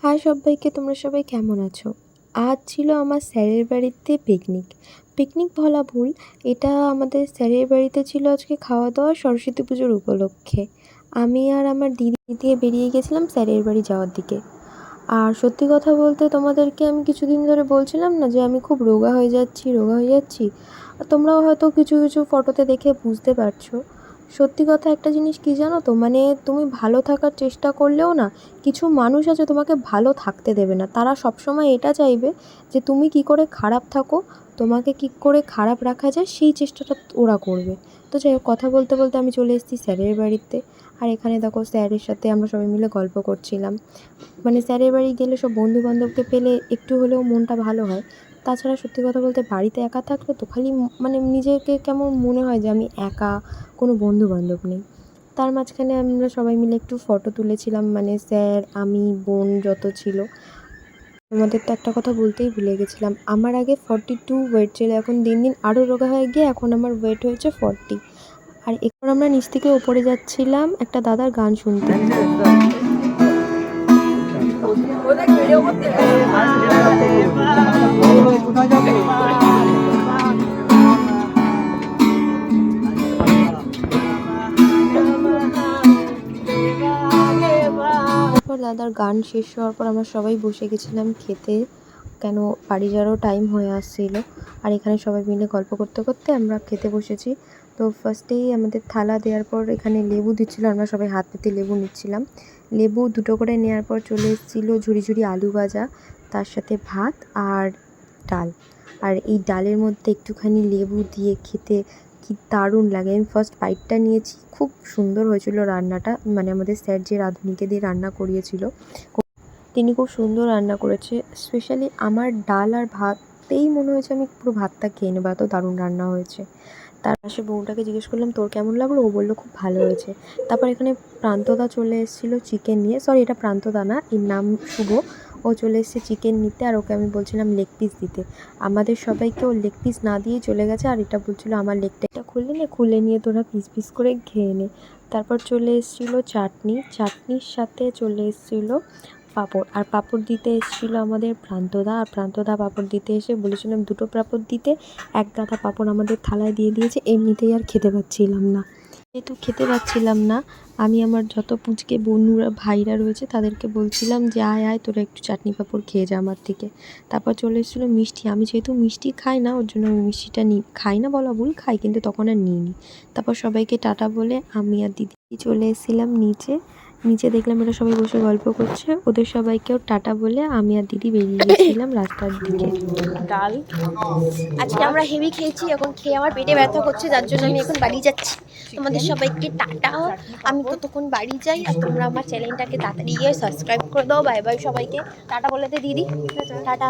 High সবাইকে, তোমরা সবাই কেমন আছো? আজ ছিল আমার স্যারের বাড়িতে পিকনিক বলা ভুল, এটা আমাদের স্যারের বাড়িতে ছিল আজকে খাওয়া দাওয়া সরস্বতী পুজোর উপলক্ষে। আমি আর আমার দিদি দিয়ে বেরিয়ে গেছিলাম স্যারের বাড়ি যাওয়ার দিকে। আর সত্যি কথা বলতে তোমাদেরকে আমি কিছুদিন ধরে বলছিলাম না যে আমি খুব রোগা হয়ে যাচ্ছি। তোমরাও হয়তো কিছু কিছু ফটোতে দেখে বুঝতে পারছো। সত্যি কথা একটা জিনিস কী জানো তো, মানে তুমি ভালো থাকার চেষ্টা করলেও না, কিছু মানুষ আছে তোমাকে ভালো থাকতে দেবে না। তারা সবসময় এটা চাইবে যে তুমি কী করে খারাপ থাকো, তোমাকে কী করে খারাপ রাখা যায় সেই চেষ্টাটা ওরা করবে। তো যাই হোক, কথা বলতে বলতে আমি চলে এসেছি স্যারের বাড়িতে। আর এখানে দেখো স্যারের সাথে আমরা সবাই মিলে গল্প করছিলাম। মানে স্যারের বাড়ি গেলে সব বন্ধুবান্ধবকে পেলে একটু হলেও মনটা ভালো হয়। তাছাড়া সত্যি কথা বলতে বাড়িতে একা থাকলে তো খালি মানে নিজেকে কেমন মনে হয় যে আমি একা, কোনো বন্ধুবান্ধব নেই। তার মাঝখানে আমরা সবাই মিলে একটু ফটো তুলেছিলাম, মানে স্যার, আমি, বোন যত ছিল। আমাদের তো একটা কথা বলতেই ভুলে গেছিলাম, আমার আগে 42 ওয়েট ছিল, এখন দিন দিন আরও রোগা হয়ে গিয়ে এখন আমার ওয়েট হয়েছে 40। আর এখন আমরা নিচ থেকে ওপরে যাচ্ছিলাম একটা দাদার গান শুনতে। তারপর দাদার গান শেষ হওয়ার পর আমরা সবাই বসে গেছিলাম খেতে, কেন বাড়ি যাওয়ারও টাইম হয়ে আসছিল। আর এখানে সবাই মিলে গল্প করতে করতে আমরা খেতে বসেছি। তো ফার্স্টেই আমাদের থালা দেওয়ার পর এখানে লেবু দিচ্ছিলো, আমরা সবাই হাত পেতে লেবু নিচ্ছিলাম। লেবু দুটো করে নেওয়ার পর চলে এসেছিলো ঝুড়ি ঝুড়ি আলু ভাজা, তার সাথে ভাত আর ডাল। আর এই ডালের মধ্যে একটুখানি লেবু দিয়ে খেতে কি দারুণ লাগে। আমি ফার্স্ট বাইটটা নিয়েছি, খুব সুন্দর হয়েছিল রান্নাটা, মানে আমাদের স্যার যে রাঁধুনিকে দিয়ে রান্না করিয়েছিল তিনি খুব সুন্দর রান্না করেছে। স্পেশালি আমার ডাল আর ভাতেই মনে হয়েছে আমি পুরো ভাতটা খেয়ে নেবো, এত দারুণ রান্না হয়েছে। তার পাশে বউটাকে জিজ্ঞেস করলাম তোর কেমন লাগলো, ও বললো খুব ভালো হয়েছে। তারপর এখানে প্রান্তদা চলে এসেছিলো চিকেন নিয়ে, সরি এটা প্রান্তদা না, এর নাম শুভ। ও চলে এসেছে চিকেন নিতে, আর ওকে আমি বলছিলাম লেগ পিস দিতে। আমাদের সবাইকে ও লেগ পিস না দিয়েই চলে গেছে, আর এটা বলছিলো আমার লেগটা এটা খুলে নিয়ে তোরা পিস পিস করে খেয়ে নে। তারপর চলে এসেছিলো চাটনির সাথে চলে এসেছিলো পাঁপড়, আর পাঁপড় দিতে এসেছিলো আমাদের প্রান্তদা। আর প্রান্তদা পাঁপড় দিতে এসে বলেছিলাম দুটো পাঁপড় দিতে, এক গাদা পাঁপড় আমাদের থালায় দিয়ে দিয়েছে। এমনিতেই আর খেতে পাচ্ছিলাম না, যেহেতু খেতে পাচ্ছিলাম না, আমি আমার যত পুচকে বন্ধুরা ভাইরা রয়েছে তাদেরকে বলছিলাম যে আয় আয় তোরা একটু চাটনি পাঁপড় খেয়ে যা আমার থেকে। তারপর চলে এসেছিলো মিষ্টি, আমি যেহেতু মিষ্টি খাই না ওর জন্য আমি মিষ্টিটা খাই না বলা ভুল, খাই কিন্তু তখন আর নিইনি। তারপর সবাইকে টাটা বলে আমি আর দিদি চলে এসেছিলাম নিচে দেখলাম এরা সবাই বসে গল্প করছে, ওদের সবাইকেও টাটা বলে আমি আর দিদি বেরিয়ে গেছিলাম রাস্তার দিকে। ডাল আজকে আমরা হেভি খেয়েছি, এখন খেয়ে আমার পেটে ব্যথা করছে, যার জন্য আমি এখন বাড়ি যাচ্ছি। তোমাদের সবাইকে টাটা, আমি ততক্ষণ বাড়ি যাই। আর তোমরা আমার চ্যানেলটাকে তাড়াতাড়ি গিয়ে সাবস্ক্রাইব করে দাও। বাই বাই সবাইকে, টাটা বলে দে দিদি, টাটা।